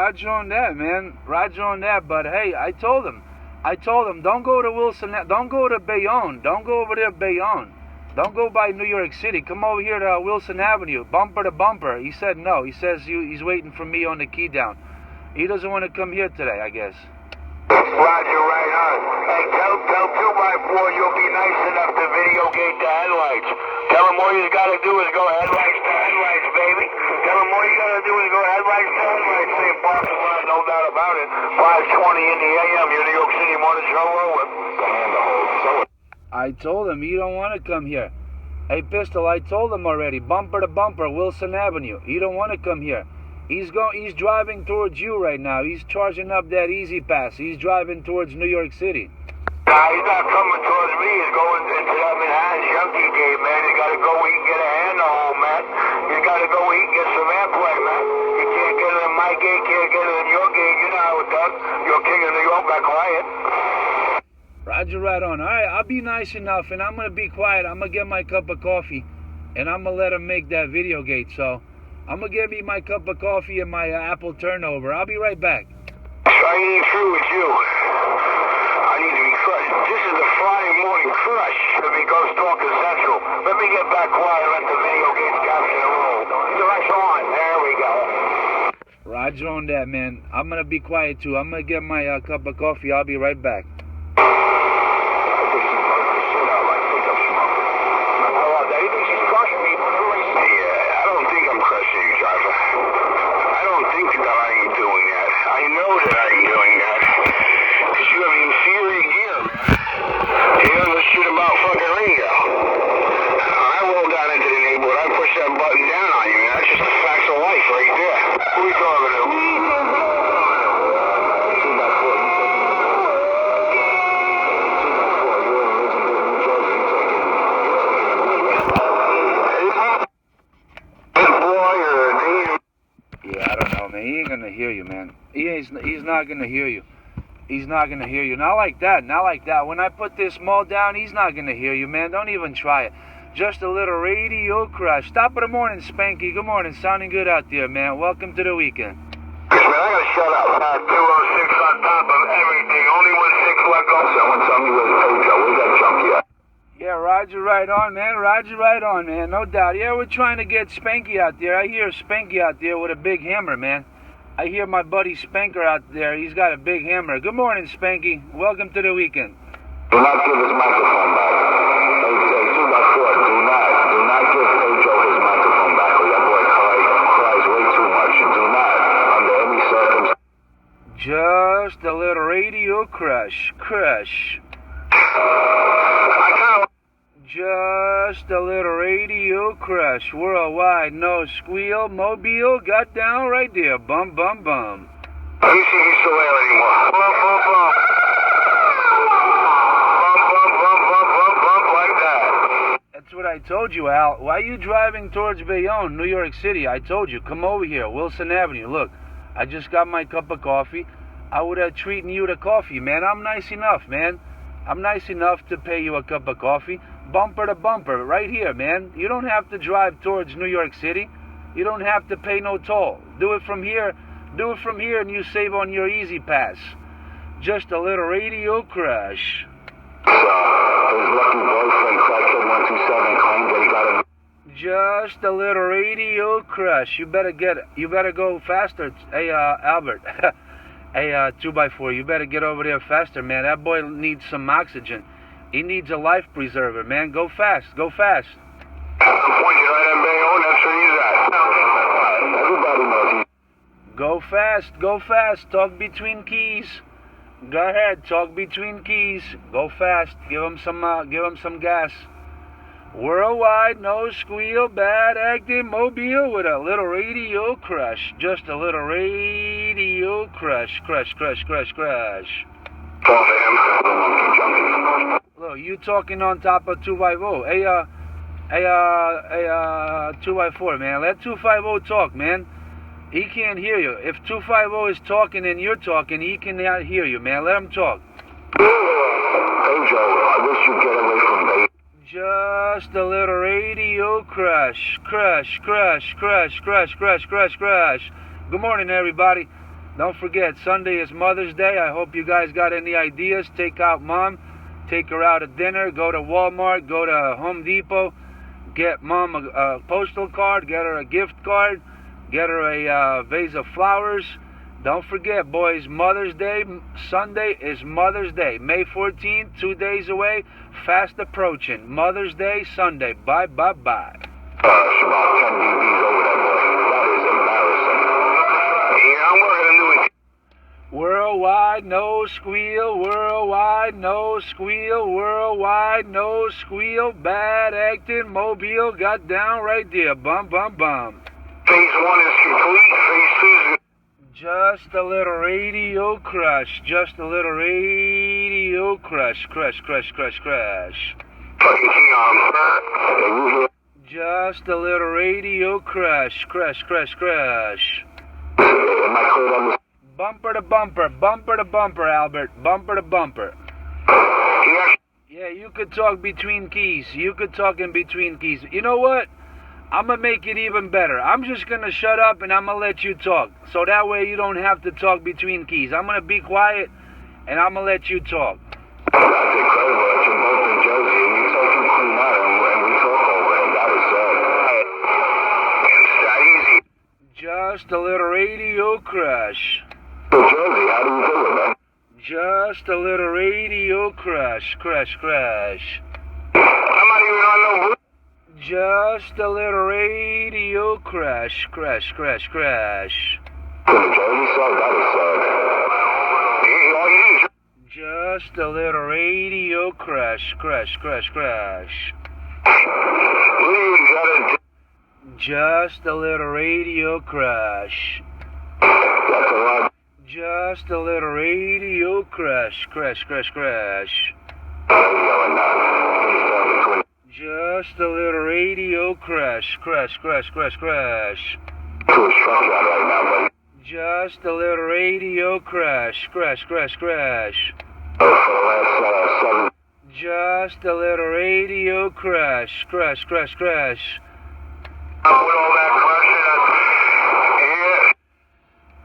Roger on that, man. Roger on that. But hey, I told him, don't go to Wilson, don't go to Bayonne, don't go over there, Bayonne. Don't go by New York City. Come over here to Wilson Avenue, bumper to bumper. He said no. He says he's waiting for me on the key down. He doesn't want to come here today, I guess. Roger, right on. Hey, tell 2x4 you'll be nice enough to videogate the headlights. Tell him all you gotta do is go headlights to headlights, baby. Tell him all you gotta do is go headlights to headlights. Same parking lot, no doubt about it. 5:20 in the a.m. Your New York City Motor Show with the handle hold. I told him you don't want to come here. Hey, Pistol, I told him already. Bumper to bumper, Wilson Avenue. You don't want to come here. He's driving towards you right now. He's charging up that Easy Pass. He's driving towards New York City. Nah, he's not coming towards me. He's going into that Manhattan junkie game, man. You gotta go where you can get a handle, man. You gotta go where you can get some airplay, man. You can't get it in my gate, can't get it in your gate. You know how it does. You're king of New York, got quiet. Roger, right on. All right, I'll be nice enough, and I'm going to be quiet. I'm going to get my cup of coffee, and I'm going to let him make that video gate. So I'm going to get me my cup of coffee and my apple turnover. I'll be right back. I ain't through with you. I need to be crushed. This is the Friday morning crush to be Ghost Talker Central. Let me get back quiet and let the video games capture the roll. Direct on. There we go. Roger on that, man. I'm going to be quiet, too. I'm going to get my cup of coffee. I'll be right back. He ain't gonna hear you, man. He's not gonna hear you. He's not gonna hear you. Not like that. Not like that. When I put this mall down, he's not gonna hear you, man. Don't even try it. Just a little radio crush. Top of the morning, Spanky. Good morning. Sounding good out there, man. Welcome to the weekend. Man, I gotta shut up. 206 on top of everything. Only 16 left on. Someone tell me where's Pedro. Where's that junkie at? Yeah, Roger, right on, man. Roger, right on, man. No doubt. Yeah, we're trying to get Spanky out there. I hear Spanky out there with a big hammer, man. I hear my buddy Spanker out there. He's got a big hammer. Good morning, Spanky. Welcome to the weekend. Do not give his microphone back. Hey, 2x4, do not give Pedro his microphone back, or that boy cries way too much. Do not, under any circumstance. Just a little radio crush. Just a little radio crush. Worldwide, no squeal. Mobile got down right there. Bum, bum, bum. Let me see if he's still there anymore. Bum, bum, bum. Bum, like that. That's what I told you, Al. Why are you driving towards Bayonne, New York City? I told you, come over here, Wilson Avenue. Look, I just got my cup of coffee. I would have treated you to coffee, man. I'm nice enough, man. I'm nice enough to pay you a cup of coffee. Bumper to bumper, right here, man. You don't have to drive towards New York City. You don't have to pay no toll. Do it from here. Do it from here, and you save on your Easy Pass. Just a little radio crush. His lucky boyfriend, Crackhead 127, claimed that he got a... Just a little radio crush. You better go faster. Hey, Albert. Hey, 2x4, you better get over there faster, man. That boy needs some oxygen. He needs a life preserver, man. Go fast. I'm pointing right at Bayonne. That's where he's at. Everybody knows he's... Go fast. Talk between keys. Go ahead, talk between keys. Go fast. Give him some gas. Worldwide, no squeal, bad acting, mobile with a little radio crush. Just a little radio crush. Crush. Look, you talking on top of 2x4. Hey, 2x4, man. Let 250 talk, man. He can't hear you. If 250 is talking and you're talking, he cannot hear you, man. Let him talk. Hey, Joe, I wish you'd get away from me. Just a little radio crush. Good morning, everybody. Don't forget, Sunday is Mother's Day. I hope you guys got any ideas. Take out Mom. Take her out to dinner. Go to Walmart. Go to Home Depot. Get Mom a postal card. Get her a gift card. Get her a vase of flowers. Don't forget, boys, Mother's Day, Sunday is Mother's Day. May 14th, 2 days away, fast approaching. Mother's Day, Sunday. Bye, bye, bye. About 10 dBs over that boy. That is embarrassing. Yeah, I'm working a new... Worldwide, no squeal. Worldwide, no squeal. Worldwide, no squeal. Bad acting, Mobile got down right there. Bum, bum, bum. Phase 1 is complete. Phase 2 is... Just a little radio crush. Just a little radio crush. Crush, crush, crush, crush. Fucking Keon. Just a little radio crush. Crush, crush, crush. Am I clear on this? Bumper to bumper. Bumper to bumper, Albert. Bumper to bumper. Yes. Yeah, you could talk between keys. You could talk in between keys. You know what? I'm going to make it even better. I'm just going to shut up and I'm going to let you talk. So that way you don't have to talk between keys. I'm going to be quiet and I'm going to let you talk. That's incredible that you're both in Jersey and you talk to Queen Anne and we talk over it. That is it's that easy. Just a little radio crush. So Jersey, how do you do it, man? Just a little radio crush. Crush, crush. I'm not even on no... Just a little radio crush. Crush, crush, crush. The Jersey side, that is Just a little radio crush. Crush, crush, crush. Just a little radio crush. That's a lot. Just a little radio crush. Crush, crush, crush. Just a little radio crush. Crush, crush, crush, crush. Just a little radio crush. Crush, crush, crush. Just a little radio crush. Crush, crush, crush.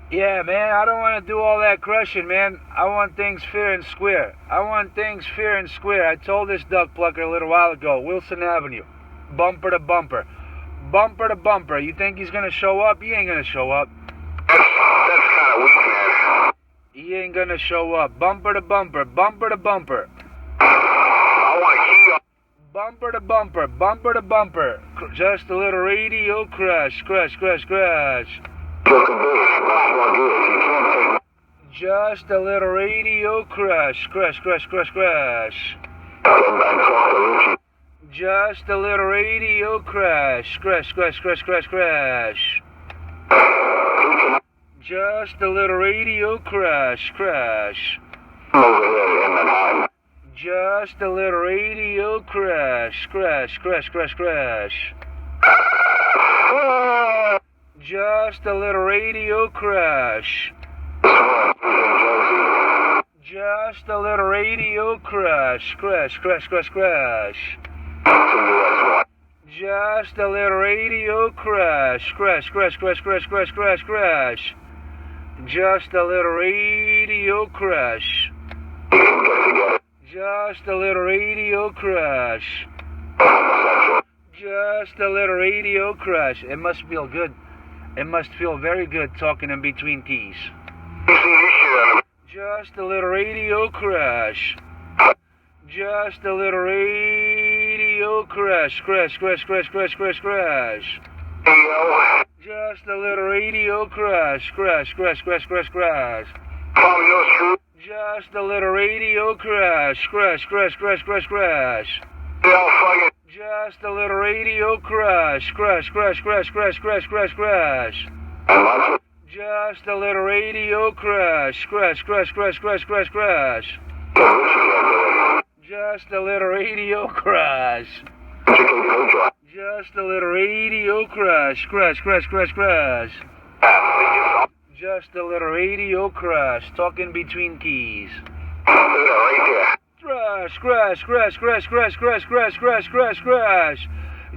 Yeah, man, I don't want to do all that crushing, man. I want things fair and square. I want things fair and square. I told this duck plucker a little while ago, Wilson Avenue, bumper to bumper. Bumper to bumper. You think he's going to show up? He ain't going to show up. That's kind of weak, man. He ain't going to show up. Bumper to bumper. Bumper to bumper. I want to key up. Bumper to bumper. Bumper to bumper. Just a little radio crush. Crush, crush, crush. Just a little radio crush. Crush, crush, crush, crush. Just a little radio crush. Crush, crush, crush, crush, crush. Just a little radio crush. Crush. Just a little radio crush. Crush, crush, crush, crush. Just a little radio crush. Just a little radio crush. Crush, crush, crush, crush. Just a little radio crush. Crush, crush, crush, crush, crush, crush, crush. Just a little radio crush. Just a little radio crush. Just a little radio crush. It must feel good. It must feel very good talking in between keys. Just a little radio crush. Just a little radio crush. Crush, crush, crush, crush, crush, crush. Just a little radio crush. Crush, crush, crush, crush, crush. Just a little radio crush. Crush, crush, crush, crush, crush. Just a little radio crush. Crush, crush, crush, crush, crush, crush, crush. Just a little radio crush. Crush, crush, crush, crush, crush, crush. Just a little radio crush. Just a little radio crush. Crush, crush, crush, crush. Just a little radio crush. Talking between keys. Crush, crush, crush, crush, crush, crush, crush, crush, crush, crush.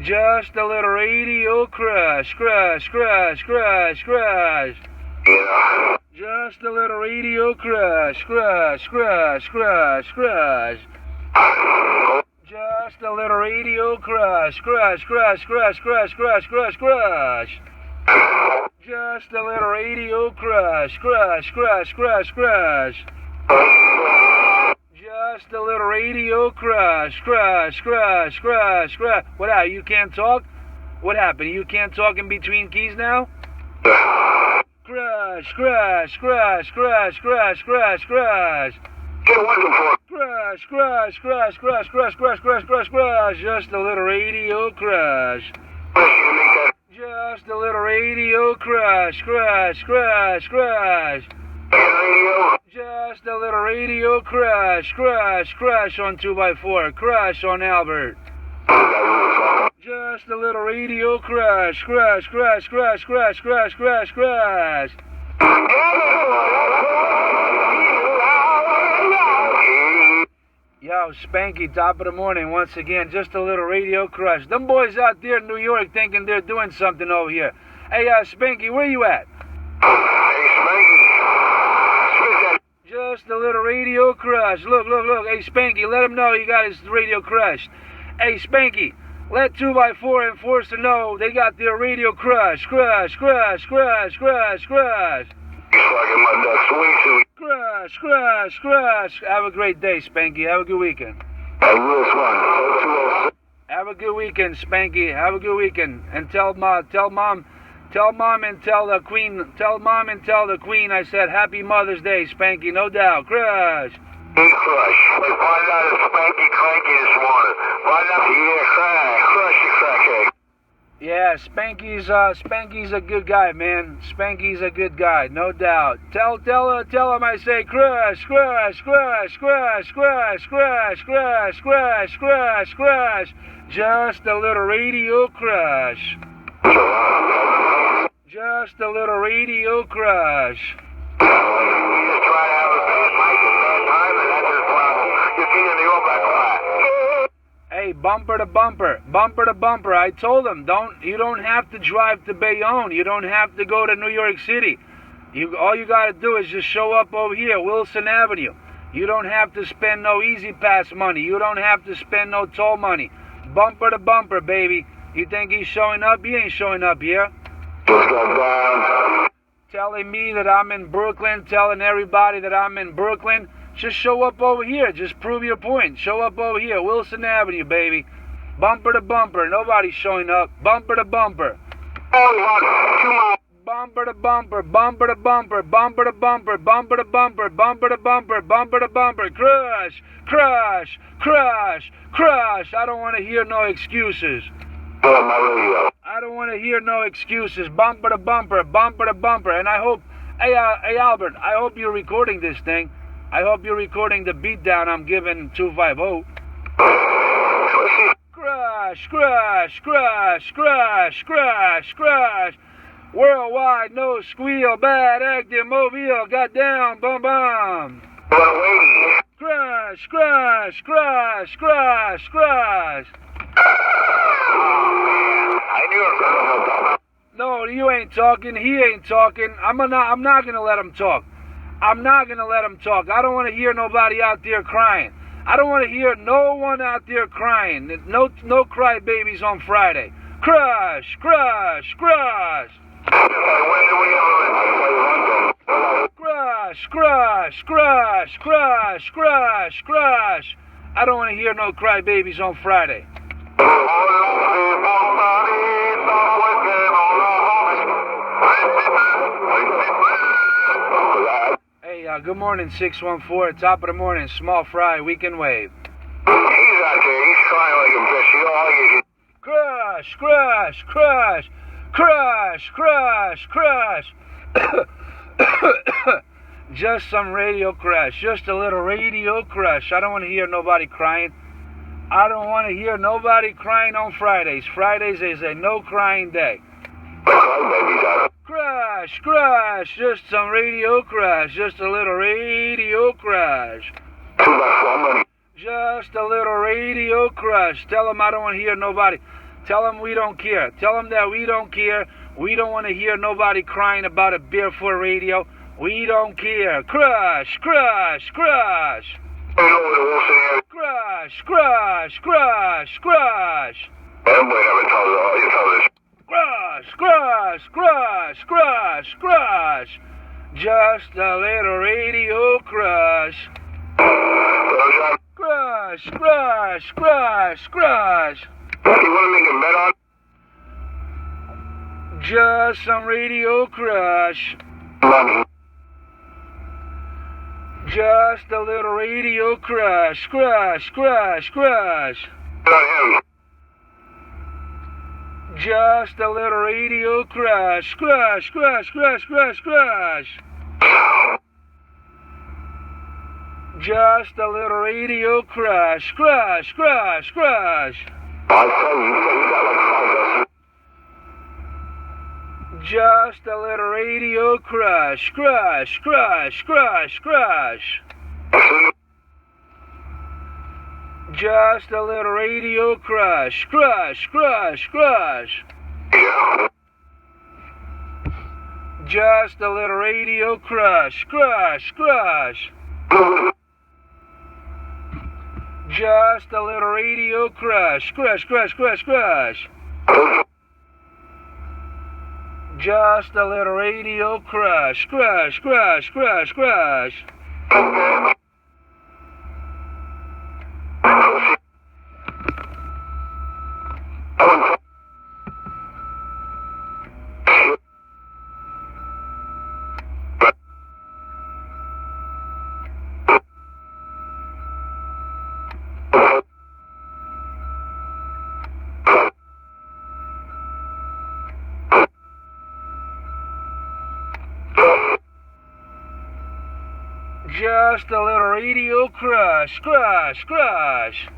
Just a little radio crush. Crush, crush, crush, crush. Just a little radio crush, crush, crush, crush, crush. Just a little radio crush, crush, crush, crush, crush, crush, crush, crush. Just a little radio crush, crush, crush, crush, crush. Just a little radio crush, crush, crush, crush, crush. What happened? You can't talk? What happened? You can't talk in between keys now? Crush, crush, crush, crush, crush, crush, crush. Crush, crush, crush, crush, crush, crush, crush, crush, crush. Just a little radio crush. Just a little radio crush, crush, crush, crush. Just a little radio crush, crush, crush on 2x4, crush on Albert. Just a little radio crush, crush, crush, crush, crush, crush, crush, crush. Yo, Spanky, top of the morning once again. Just a little radio crush. Them boys out there in New York thinking they're doing something over here. Hey, Spanky, where you at? Hey, Spanky. Just a little radio crush. Look, look, look. Hey, Spanky, let him know you got his radio crush. Hey, Spanky, let 2x4 enforce to know they got their radio crush. Crush, crush, crush, crush, crush. Crush, crush, crush. Have a great day, Spanky. Have a good weekend. Have a good weekend, Spanky. Have a good weekend. And tell mom and tell the queen I said happy Mother's Day, Spanky, no doubt. Crush. Crush. Find out if Spanky cranky this morning. Find out if you crush the crackhead. Yeah, Spanky's a good guy, man. Spanky's a good guy, no doubt. Tell him I say crush, crush, crush, crush, crush, crush, crush, crush, crush, crush. Just a little radio crush. Just a little radio crush. You just try to have a bad mic at bad time, and that's your problem. You see in the old back flat. Hey, bumper to bumper, bumper to bumper. I told him, you don't have to drive to Bayonne. You don't have to go to New York City. All you got to do is just show up over here, Wilson Avenue. You don't have to spend no Easy Pass money. You don't have to spend no toll money. Bumper to bumper, baby. You think he's showing up? He ain't showing up here. Telling me that I'm in Brooklyn, telling everybody that I'm in Brooklyn. Just show up over here. Just prove your point. Show up over here. Wilson Avenue, baby. Bumper to bumper. Nobody's showing up. Bumper to bumper. Bumper to bumper. Bumper to bumper. Bumper to bumper. Bumper to bumper. Bumper to bumper. Bumper to bumper. Crush. Crush. Crush. Crush. I don't want to hear no excuses. I don't want to hear no excuses. Bumper to bumper. Bumper to bumper. And I hope, hey Albert, I hope you're recording this thing. I hope you're recording the beatdown I'm giving 250. Crush, crush, crush, crush, crush, crush. Worldwide, no squeal, bad acting, mobile, got down, bum bum. Crush, crush, crush, crush, crush. I knew it. No, you ain't talking. He ain't talking. I'm not gonna let him talk. I'm not gonna let him talk. I don't want to hear nobody out there crying. I don't want to hear no one out there crying. No crybabies on Friday. Crush, crush, crush. Crush, crush, crush, crush, crush, crush. I don't want to hear no crybabies on Friday. Hey, good morning, 614. Top of the morning, Small Fry, Weekend Wave. He's out there. He's crying like a bitch. You all you Crush, crush, crush, crush, crush, crush. Just some radio crush. Just a little radio crush. I don't want to hear nobody crying. I don't want to hear nobody crying on Fridays. Fridays is a no crying day. Crush, crush, just some radio crush. Just a little radio crush. Just a little radio crush. Tell them I don't want to hear nobody. Tell them we don't care. Tell them that we don't care. We don't want to hear nobody crying about a Barefoot Radio. We don't care. Crush, crush, crush. You know the Wilson area. Crush, crush, crush, crush. Everybody never tells all you tell this. Crush, crush, crush, crush, crush. Just a little radio crush. Crush, crush, crush, crush. You want to make a bet on? Just some radio crush. Money. Just a little radio crush. Crush, crush, crush. Bet on him. Just a little radio crush. Crush, crush, crush, crush, crush. Just a little radio crush. Crush, crush, crush. I tell you, you got like 5 dozen. Just a little radio crush. Crush, crush, crush, crush. Just a little radio crush. Crush, crush, crush. Yeah. Just a little radio crush. Crush, crush. Just a little radio crush. Crush, crush, crush, crush. Just a little radio crush. Crush, crush, crush, crush. Just a little radio crush. Crush, crush.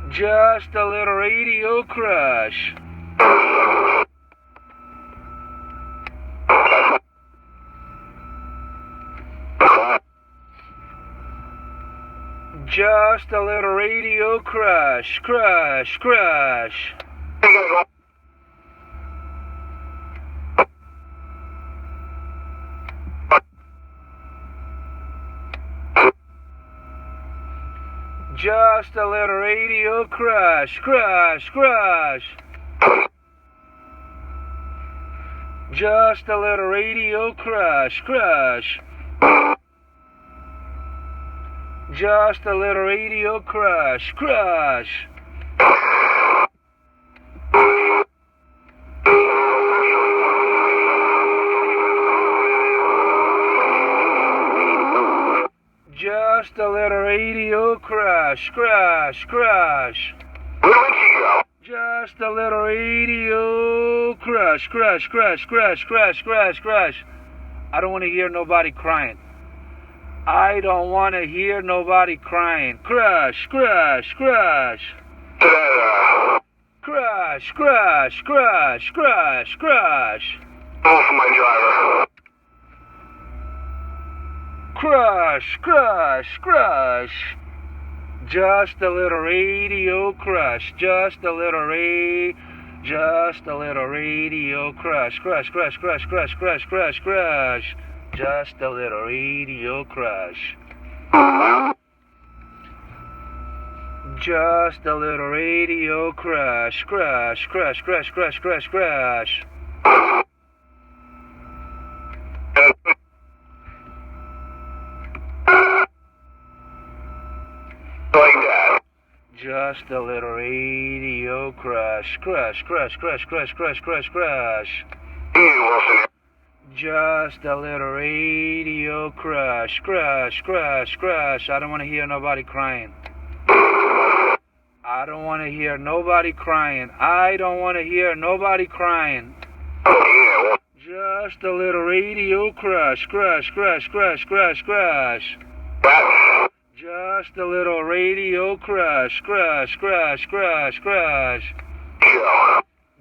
Just a little radio crush. Just a little radio crush. Crush, crush. Just a little radio crush. Crush, crush. Just a little radio crush. Crush. Just a little radio crush. Crush. Just a little radio crush. Crush, crush. Just a little radio crush. Crush, crush, crush, crush, crush, crush. I don't want to hear nobody crying. I don't want to hear nobody crying. Crush, crush, crush. Crush, crush, crush, crush, crush. Off my driver. Crush, crush, crush. Just a little radio crush. Just a little just a little radio crush. Crush, crush, crush, crush, crush, crush, crush. Just a little radio crush. Just a little radio crush. Crush, crush, crush, crush, crush, crush. Just a little radio crush. Crush, crush, crush, crush, crush, crush, crush. Just a little radio crush. Crush, crush, crush. I don't want to hear nobody crying. I don't want to hear nobody crying. I don't want to hear nobody crying. Just a little radio crush. Crush, crush, crush, crush, crush. Just a little radio crush. Crush, crush, crush, crush.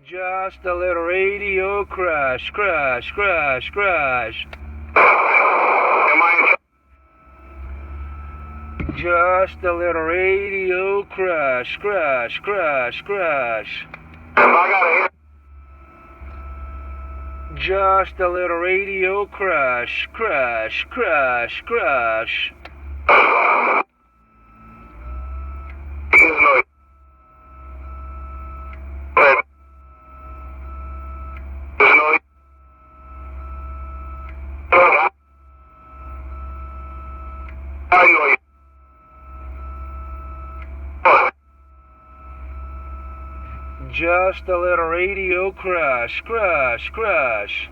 Just a little radio crush. Crush, crush, crush. Just a little radio crush. Crush, crush, crush. Just a little radio crush, crush, crush, crush. Just a little radio crush, crush, crush.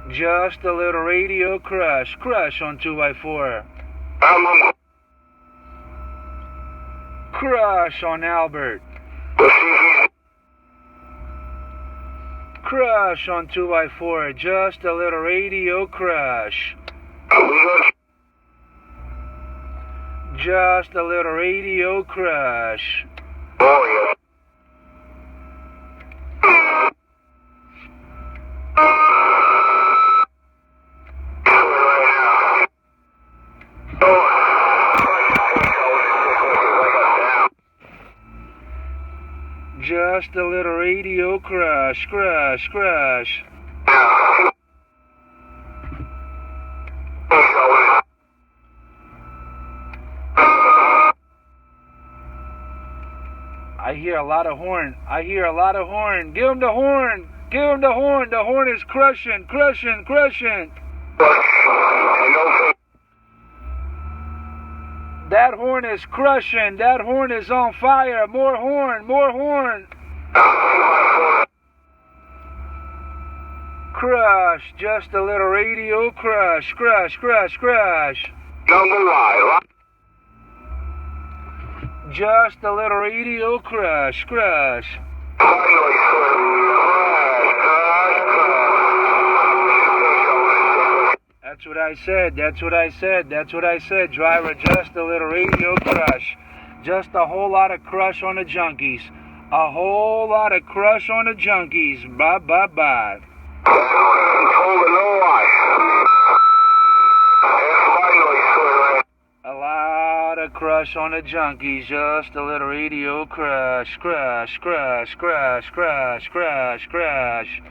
Just a little radio crush, crush on 2x4. Crush on Albert. Crush on 2x4, just a little radio crush. Just a little radio crush. Just a little radio crush, crush, crush. I hear a lot of horn. I hear a lot of horn. Give him the horn. Give him the horn. The horn is crushing, crushing, crushing. That horn is crushing. That horn is on fire. More horn. More horn. Crush. Just a little radio crush. Crush, crush, crush. Just a little radio crush. Crush. That's what I said. That's what I said. That's what I said, driver. Just a little radio crush. Just a whole lot of crush on the junkies. A whole lot of crush on the junkies. Bye, bye, bye. A lot of crush on the junkies. Just a little radio crush. Crush, crush, crush, crush, crush, crush.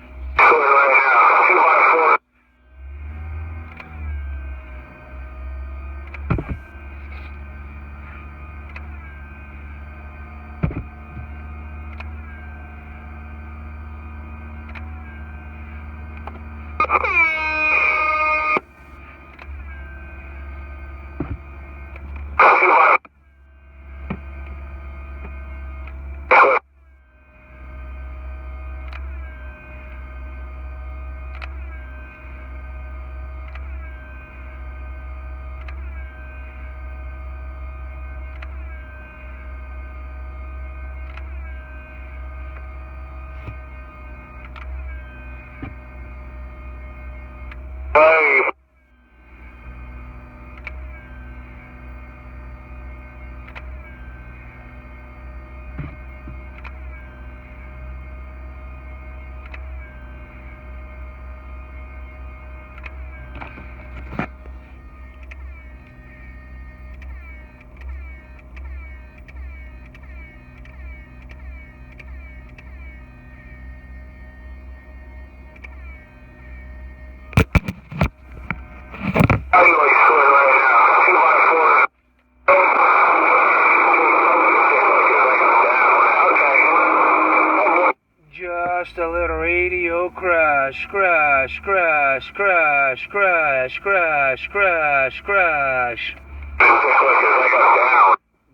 Just a little radio crush, crush, crush, crush, crush, crush, crush, crush.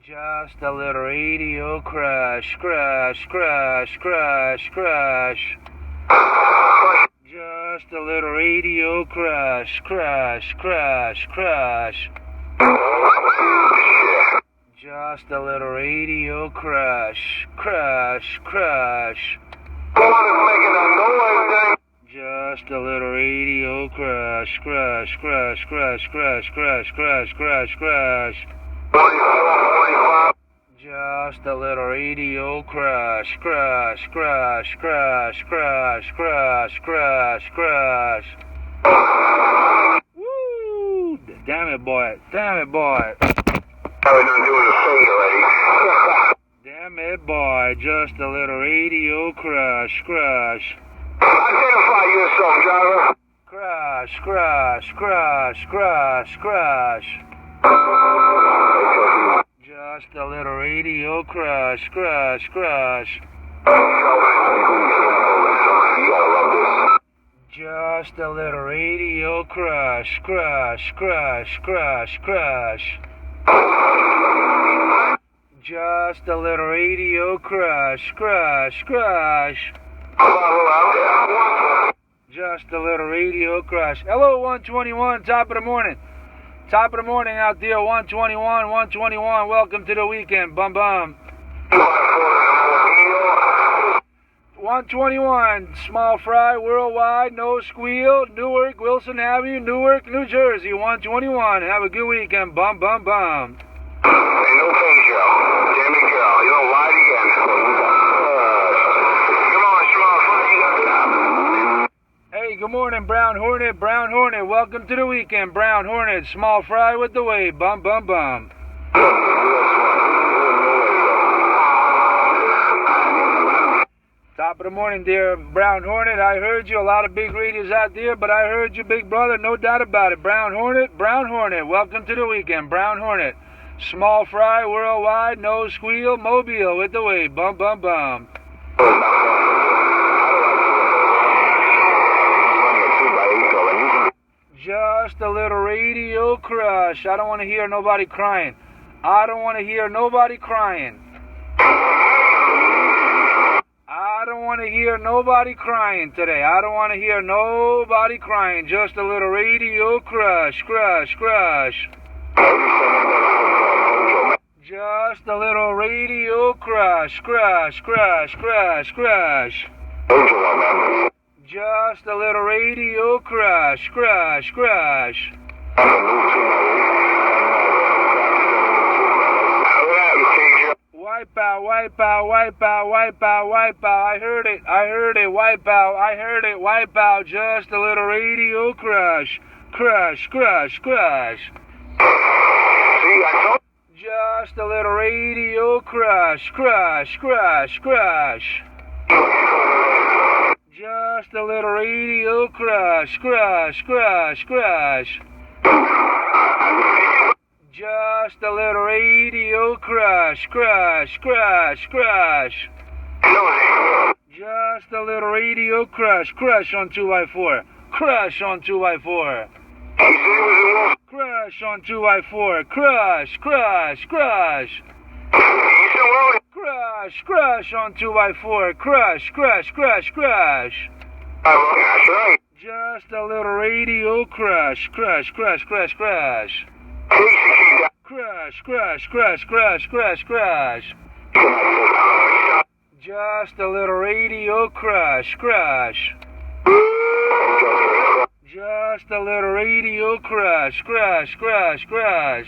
Just a little radio crush, crush, crush, crush, crush. Just a little radio crush, crush, crush, crush. Just a little radio crush, crush, crush. Just a little radio crush, crush, crush, crush, crush, crush, crush, crush, crush. Just a little radio crush, crush, crush, crush, crush, crush, crush, crush. Woo! Damn it, boy. Damn it, boy. Probably done doing the thing already. Damn me boy, just a little radio crush, crush. Identify yourself, driver. Crush, crush, crush, crush, crush. Just a little radio crush, crush, crush. Just a little radio crush, crush, crush, crush, crush. Just a little radio crush, crush, crush. Just a little radio crush. Hello, 121, top of the morning. Top of the morning out there, 121, 121. Welcome to the weekend, bum bum. 121, small fry, worldwide, no squeal, Newark, Wilson Avenue, Newark, New Jersey, 121. Have a good weekend, bum bum bum. Hey, no thanks, Joe. Damn it, girl. You don't lie again. Come on, small fry, you got to stop. Hey, good morning, Brown Hornet, Brown Hornet. Welcome to the weekend, Brown Hornet. Small fry with the wave, bum bum bum. Top of the morning, dear Brown Hornet. I heard you. A lot of big radios out there, but I heard you, big brother. No doubt about it. Brown Hornet, Brown Hornet. Welcome to the weekend, Brown Hornet. Small fry, worldwide, no squeal, Mobile with the wave, bum bum bum. Just a little radio crush. I don't want to hear nobody crying. I don't want to hear nobody crying. I don't want to hear nobody crying today. I don't want to hear nobody crying. Just a little radio crush, crush, crush. Just a little radio crush, crush, crush, crush, crush. Just a little radio crush, crush, crush. Wipe out, wipe out, wipe out, wipe out, wipe out. I heard it, wipe out, I heard it, wipe out. Just a little radio crush, crush, crush, crush. Just a little radio crush, crush, crush, crush. Just a little radio crush, crush, crush, crush. Just a little radio crush, crush, crush, crush. Just a little radio crush, crush on 2x4. Crush on 2x4. Crush on 2x4. Crush, crush, crush. Crush, crush on 2x4. Crush, crush, crush, crush. Just a little radio crush, crush, crush, crush, crush. Crush, crush, crush, crush, crush, crush. Just a little radio crush, crush. Just a little radio crush, crush, crush, crush.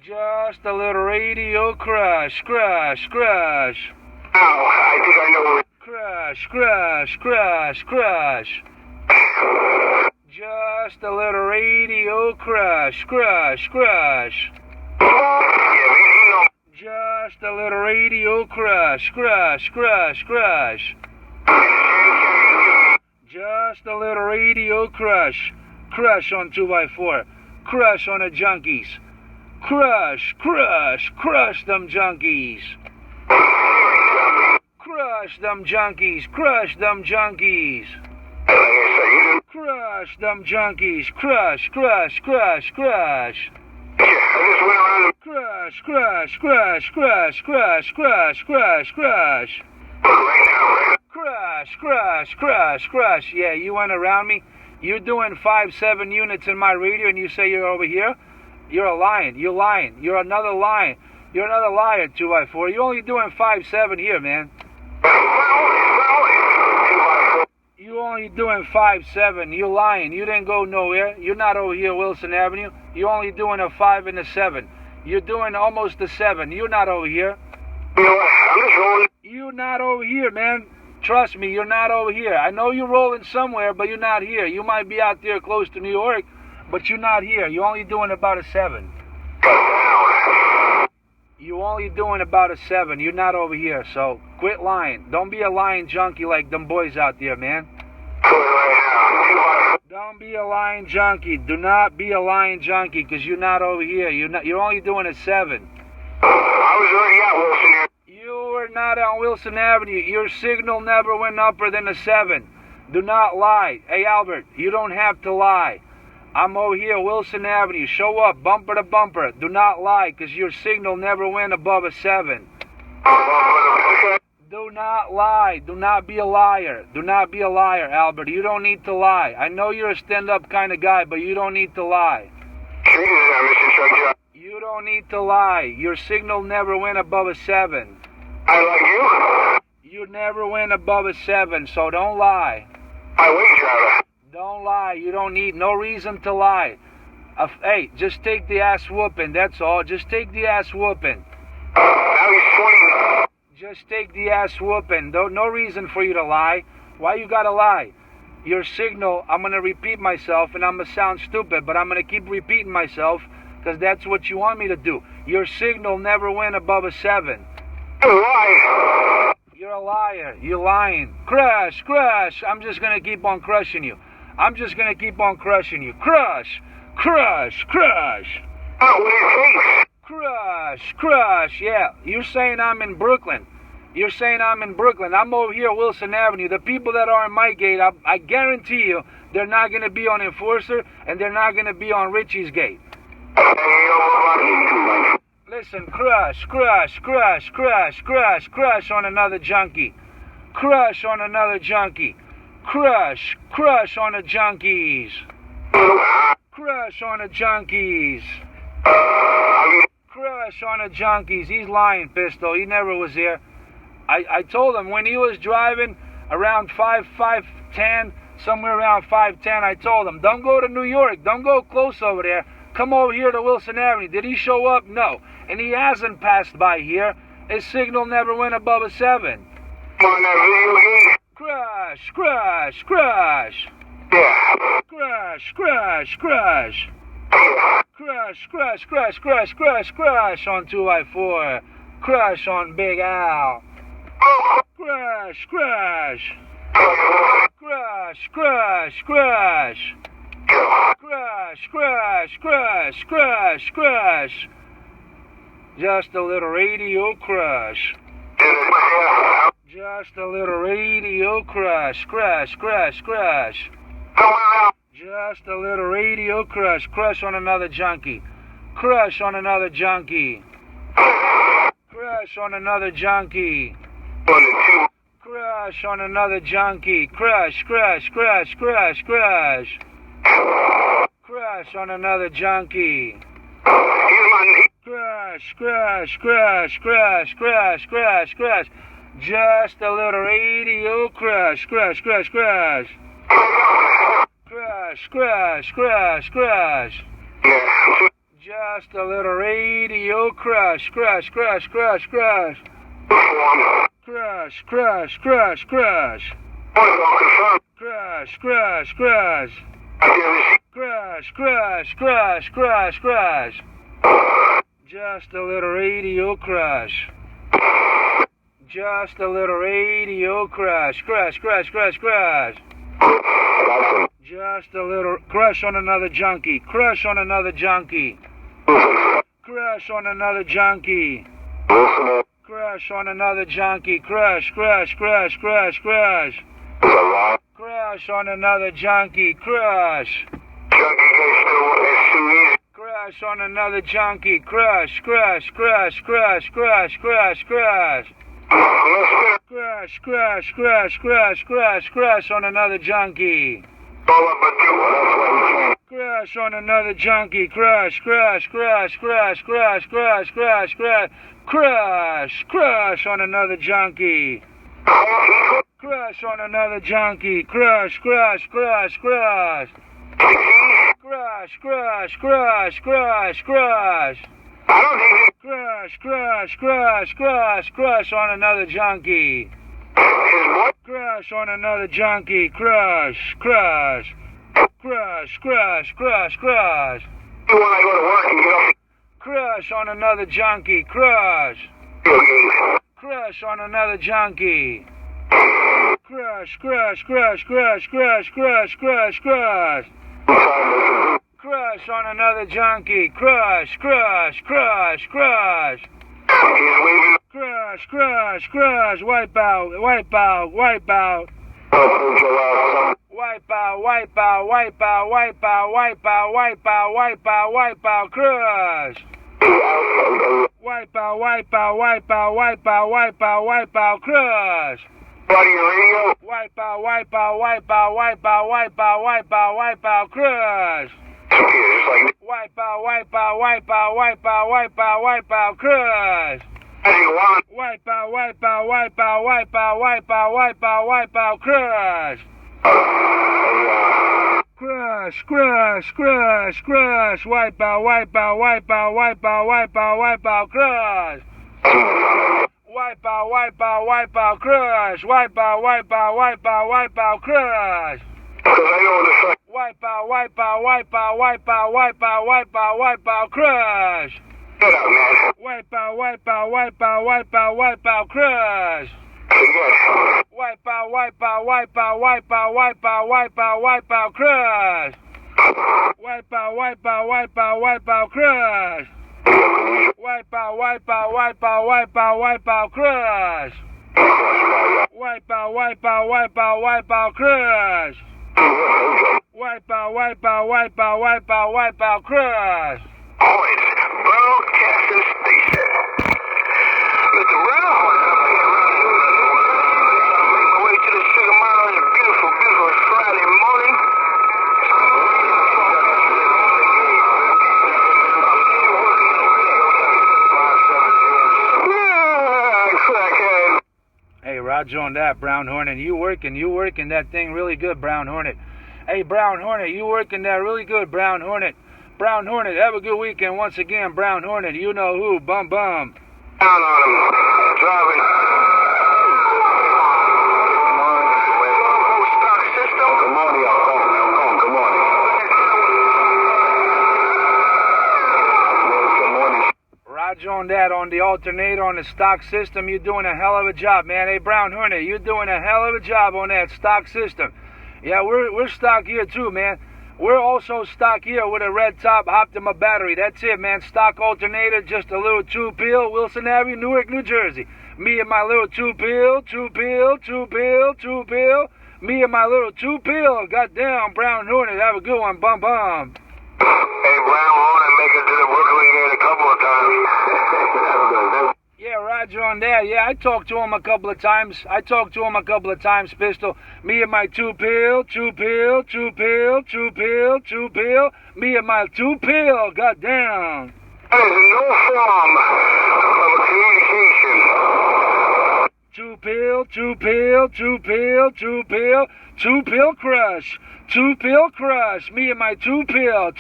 Just a little radio crush, crush, crush. I think I know where. Crush, crush, crush, crush. Just a little radio crush, crush, crush. Just a little radio crush, crush, crush, crush. Just a little radio crush, crush on 2x4. Crush on the junkies. Crush, crush, crush them junkies. Crush them junkies, crush them junkies. Crush them junkies, crush, crush, crush, crush. Crush, crush, crush, crush, crush, crush, crush, crush. Crush, crush, crush, crush. Yeah, you went around me. You're doing 5-7 units in my radio and you say you're over here? You're a lion. You're lying. You're another lion. You're another liar, 2x4. You're only doing 5-7 here, man. You only doing 5-7. You're lying. You didn't go nowhere. You're not over here, Wilson Avenue. You're only doing a 5 and a 7. You're doing almost a 7. You're not over here. You know what? I'm just rolling. You're not over here, man. Trust me, you're not over here. I know you're rolling somewhere, but you're not here. You might be out there close to New York, but you're not here. You're only doing about a 7. You only doing about a 7. You're not over here, so quit lying. Don't be a lying junkie like them boys out there, man. Don't be a lying junkie. Do not be a lying junkie, because you're not over here. You're only doing a 7. I was already at Wilson. You were not on Wilson Avenue. Your signal never went upper than a 7. Do not lie. Hey, Albert, you don't have to lie. I'm over here, Wilson Avenue. Show up, bumper to bumper. Do not lie, because your signal never went above a 7. Do not lie. Do not be a liar. Do not be a liar, Albert. You don't need to lie. I know you're a stand-up kind of guy, but you don't need to lie. You don't need to lie. Your signal never went above a 7. I like you. You never went above a 7, so don't lie. I wait, driver. Don't lie. You don't need no reason to lie. Hey, just take the ass whooping. That's all. Just take the ass whooping. Now he's 20. Just take the ass whooping. No reason for you to lie. Why you gotta lie? Your signal, I'm gonna repeat myself, and I'm gonna sound stupid, but I'm gonna keep repeating myself, because that's what you want me to do. Your signal never went above a 7. Why? You're a liar. You're lying. Crush, crush. I'm just gonna keep on crushing you. I'm just gonna keep on crushing you. Crush, crush, crush. Oh, what is face? Crush, crush. Yeah, you're saying I'm in Brooklyn. You're saying I'm in Brooklyn. I'm over here, Wilson Avenue. The people that are in my gate, I guarantee you, they're not gonna be on Enforcer, and they're not gonna be on Richie's gate. Listen, crush, crush, crush, crush, crush, crush on another junkie. Crush on another junkie. Crush, crush on the junkies. Crush on the junkies. Crush on the junkies. He's lying, Pistol. He never was here. I told him when he was driving around 5:10, somewhere around 5:10, I told him, don't go to New York. Don't go close over there. Come over here to Wilson Avenue. Did he show up? No. And he hasn't passed by here. His signal never went above a 7. Crush, crush, crush. Yeah. Crush, crush, crush. Crush, crush, crush, crush, crush, crush on 2x4. Crush on Big Al. Crush, crush. Crush, crush, crush. Crush, crush, crush, crush, crush. Just a little radio crush. Just a little radio crush. Crush, crush, crush. Just a little radio crush. Crush on another junkie. Crush on another junkie. Crush on another junkie. Crush on another junkie. Crush, crush, crush, crush, crush. Crush on another junkie. Crush, crush, crush, crush, crush, crush, crush. Just a little radio crush. Crush, crush, crush. Crush, crush, crush, crush. Just a little radio crush. Crush, crush, crush, crush. Crush, crush, crush, crush. Crush, crush, crush. Crush, crush, crush, crush, crush. Just a little radio crush. Just a little radio crush. Crush, crush, crush, crush. Just a little crush on another junkie. Crush on another junkie. Crush on another junkie. Crush on another junkie. Crush, crush, crush, crush, crush. Crush on another junkie. Crush. Crush on another junkie. Crush, crush, crush, crush, crush, crush, crush. Crush, crush, crush, crush, crush, crush on another junkie. Crush on another junkie. Crush, crush, crush, crush, crush, crush, crush, crush. Crush, crush on another junkie. Crush on another junkie. Crush, crush, crush, crush. Crush, crush, crush, crush, crush. Crush, crush, crush, crush, crush on another junkie. Crush on another junkie. Crush, crush. Crush, crush, crush, crush. Crush on another junkie. Crush. Crush on another junkie. Crush, crush, crush, crush, crush, crush, crush, crush. Crush on another junkie. Crush, crush, crush, crush. Crush, crush, crush. Wipe out, wipe out, wipe out. Wipe out, wipe out, wipe out, wipe out, wipe out, wipe out, wipe out, wipe out, crush. Wipe out, wipe out, wipe out, wipe out, wipe out, wipe out, crush. Wipe out, wipe out, wipe out, wipe out, wipe out, wipe out, wipe out, crush. Wipe out, wipe out, wipe out, wipe out, wipe out, wipe out, crush. Wipe out, wipe out, wipe out, wipe out, wipe out, wipe out, wipe out, crush. Crush, crush, crush, crush. Wipe out, wipe out, wipe out, wipe out, wipe out, wipe out, crush. Wipe out, wipe out, wipe out, crush. Wipe out, wipe out, wipe out, wipe out, crush. Wipe out, wipe out, wipe out, wipe out, wipe out, wipe out, wipe out, crush. Wipe out, wipe out, wipe out, wipe out, wipe out, crush. Wipe out, wipe out, wipe out, wipe out, wipe out, wipe out, wipe out, crush. Wipe out, wipe out, wipe out, wipe out, crush. Wipe out, wipe out, wipe out, wipe out, wipe out, crush. Wipe out, wipe out, wipe out, wipe out, crush. Wipe out, wipe out, wipe out, wipe out, wipe out, crush. Broadcasting station. Mr. Brown. Make my way to the Sugar Mountain on a beautiful, beautiful Friday morning. Hey, Roger on that, Brown Hornet. You working that thing really good, Brown Hornet. Hey, Brown Hornet, you working that really good, Brown Hornet. Brown Hornet, have a good weekend once again, Brown Hornet. You know who, bum bum. Down on him, driving. Stock system. Good morning, good morning. Good morning. Roger on that, on the alternator, on the stock system. You're doing a hell of a job, man. Hey, Brown Hornet, you're doing a hell of a job on that stock system. Yeah, we're stock here too, man. We're also stock here with a red top Optima battery. That's it, man. Stock alternator, just a little two-pill, Wilson Avenue, Newark, New Jersey. Me and my little two-pill. Me and my little two-pill. Goddamn, Brown Hornet, have a good one, bum bum. Hey, Brown Hornet, make it to the Brooklyn game a couple of times. Yeah, Roger on that. Yeah, I talked to him a couple of times. Pistol. Me and my two-pill. Me and my two-pill. Goddamn. That is no form of a communication. Two-pill crush. Two-pill crush. Me and my two-pill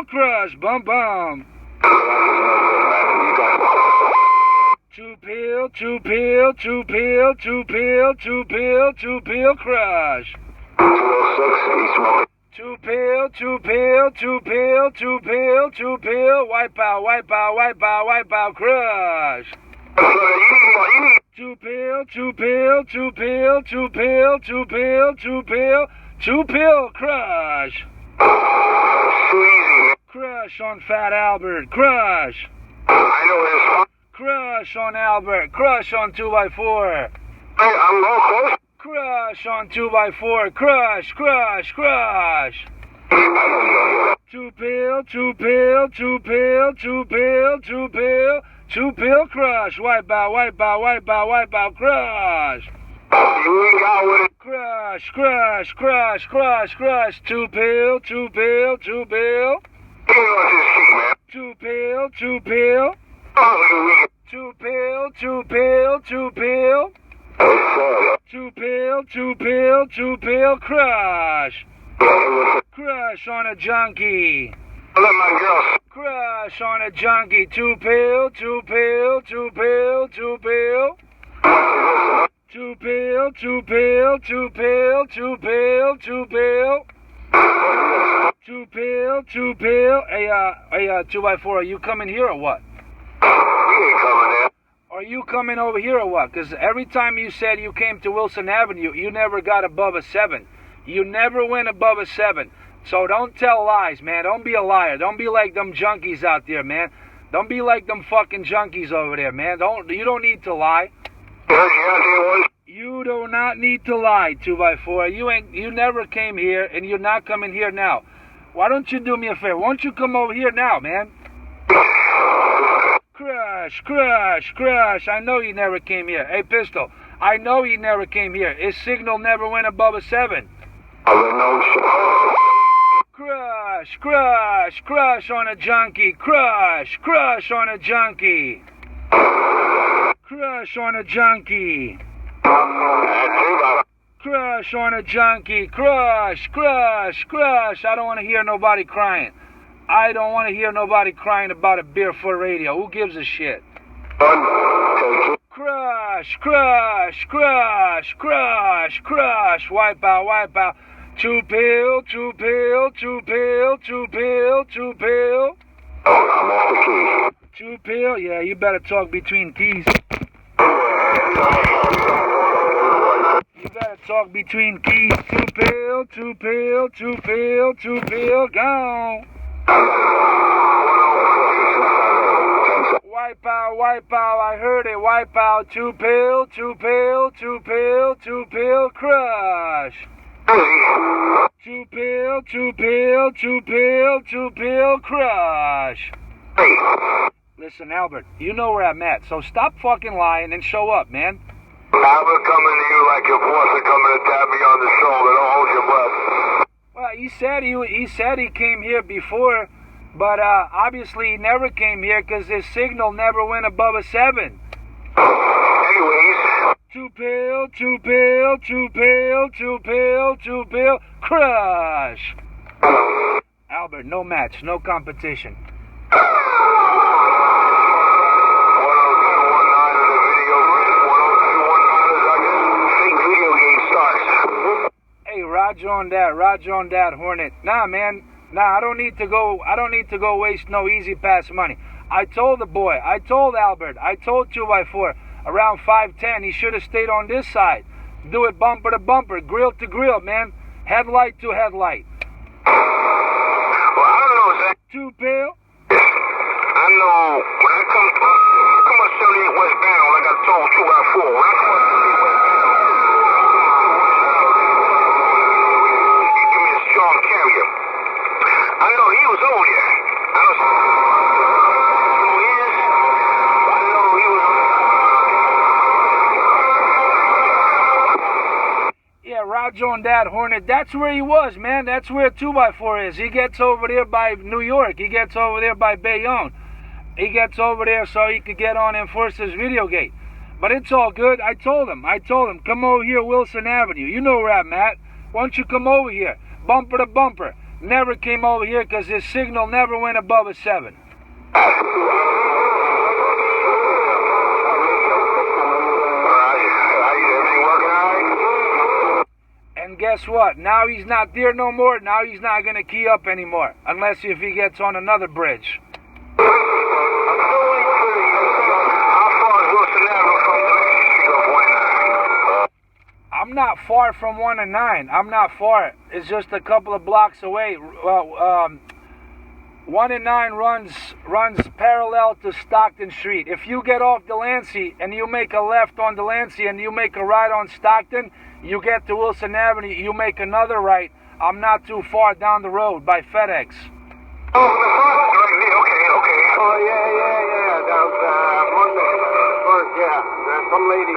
crush. Bum bum. Two-pill crush. 206, Two-pill. Wipe out, crush. Two-pill crush. Crush on Fat Albert, crush. I know this. Crush on Albert, crush on 2x4. Hey, I'm low close. Crush on 2x4, crush. Two-pill crush. Wipe out, crush. You ain't got with it. Crush. Two-pill. Give me one to this kick, man. Two-pill. Oh, Two-pill. Two-pill, crush. Crush on a junkie. Let my girl. Crush on a junkie. Two-pill. Two-pill. Two pill. Hey, 2x4, are you coming here or what? We ain't coming there. Are you coming over here or what? Because every time you said you came to Wilson Avenue, you never got above a 7. You never went above a 7. So don't tell lies, man. Don't be a liar. Don't be like them junkies out there, man. Don't be like them fucking junkies over there, man. You don't need to lie. You do not need to lie, 2x4. You never came here, and you're not coming here now. Why don't you do me a favor? Why don't you come over here now, man? Crush. I know he never came here. Hey, Pistol, I know he never came here. His signal never went above a 7. Crush on a junkie. Crush on a junkie. Crush on a junkie. Crush on a junkie. Crush. I don't want to hear nobody crying. I don't want to hear nobody crying about a Barefoot Radio. Who gives a shit? Crush. Wipe out. Two pill. I'm off the key. Two pill? Yeah, you better talk between keys. You better talk between keys. Two pill, gone. Wipe out, I heard it, wipe out. Two pill, crush. Two pill, crush. Listen, Albert, you know where I'm at, so stop fucking lying and show up, man. Albert coming to you like your boss are coming to tap me on the shoulder. Don't hold your breath. Well, he said he came here before, but obviously he never came here because his signal never went above a 7. Anyways. Two pill, crush. Albert, no match, no competition. 10219 of the video. 10219 is our fake video game starts. Hey, Roger on that, Hornet. Nah, man. Nah, I don't need to go waste no easy pass money. I told Albert, I told 2x4, around 510, he should have stayed on this side. Do it bumper to bumper, grill to grill, man. Headlight to headlight. Well, I don't know, Zach. Two pill? I know, when I come up 78 westbound, like I told 2x4, when I come up 78 westbound, give me a strong carrier. I know he was over there. I know who he is. I know he was. Yeah, Roger on that, Hornet. That's where he was, man. That's where 2x4 is. He gets over there by New York. He gets over there by Bayonne. He gets over there so he could get on Enforcer's Video Gate. But it's all good. I told him, come over here, Wilson Avenue. You know where I'm at. Why don't you come over here? Bumper to bumper. Never came over here because his signal never went above a 7. And guess what? Now he's not there no more. Now he's not going to key up anymore. Unless if he gets on another bridge. How far is Wilson Avenue from the street of 1 I'm not far from 1 and 9. I'm not far. It's just a couple of blocks away. Well, 1 and 9 runs parallel to Stockton Street. If you get off Delancey and you make a left on Delancey and you make a right on Stockton, you get to Wilson Avenue, you make another right. I'm not too far down the road by FedEx. Oh, okay. Oh, yeah. Down Monday. First, yeah. There's some lady.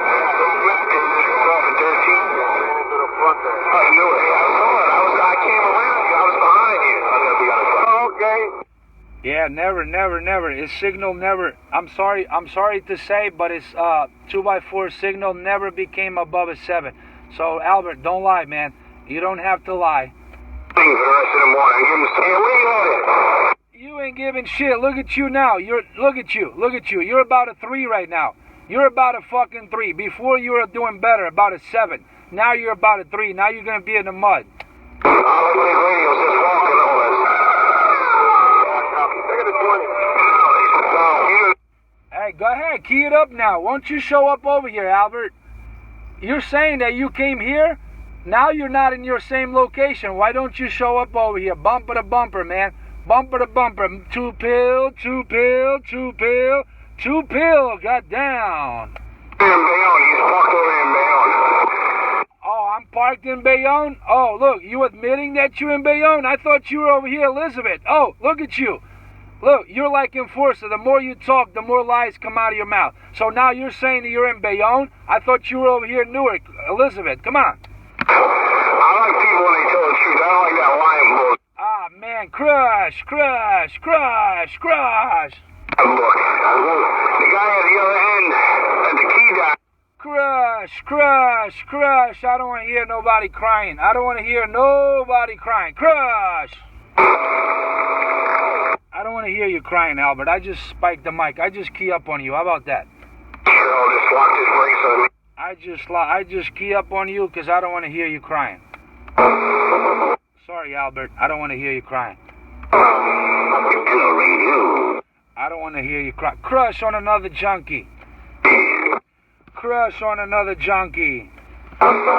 Into the front there. I knew it. I saw it. I came around you. I was behind you. I'm going to be on the front. Oh, okay. Yeah, never. His signal never. I'm sorry to say, but his 2x4 signal never became above a 7. So Albert, don't lie, man. You don't have to lie. For the rest of the morning. Give him some. Hey, where you at? You ain't giving shit. Look at you now. Look at you. You're about a 3 right now. You're about a fucking 3. Before you were doing better, about a 7. Now you're about a 3. Now you're gonna be in the mud. All of these radios just walking on us. key it up now. Won't you show up over here, Albert? You're saying that you came here? Now you're not in your same location. Why don't you show up over here? Bumper to bumper, man. Bumper to bumper. 2 pill, 2 pill, 2 pill, 2 pill. Got down. In Bayonne. He's parked over in Bayonne. Oh, I'm parked in Bayonne? Oh, look, you admitting that you're in Bayonne? I thought you were over here, Elizabeth. Oh, look at you. Look, you're like Enforcer. The more you talk, the more lies come out of your mouth. So now you're saying that you're in Bayonne? I thought you were over here in Newark. Elizabeth, come on. I like people when they tell the truth. I don't like that lying bullshit. Ah, man, crush, crush, crush, crush. Look, the guy at the other end at the key down. Crush, crush, crush. I don't want to hear nobody crying. I don't want to hear nobody crying. Crush. I don't want to hear you crying, Albert. I just spiked the mic. I just key up on you. How about that? Sure, just locked his brakes on me. I just key up on you because I don't want to hear you crying. Sorry, Albert. I don't want to hear you crying. I don't want to hear you cry. Crush on another junkie. Crush on another junkie.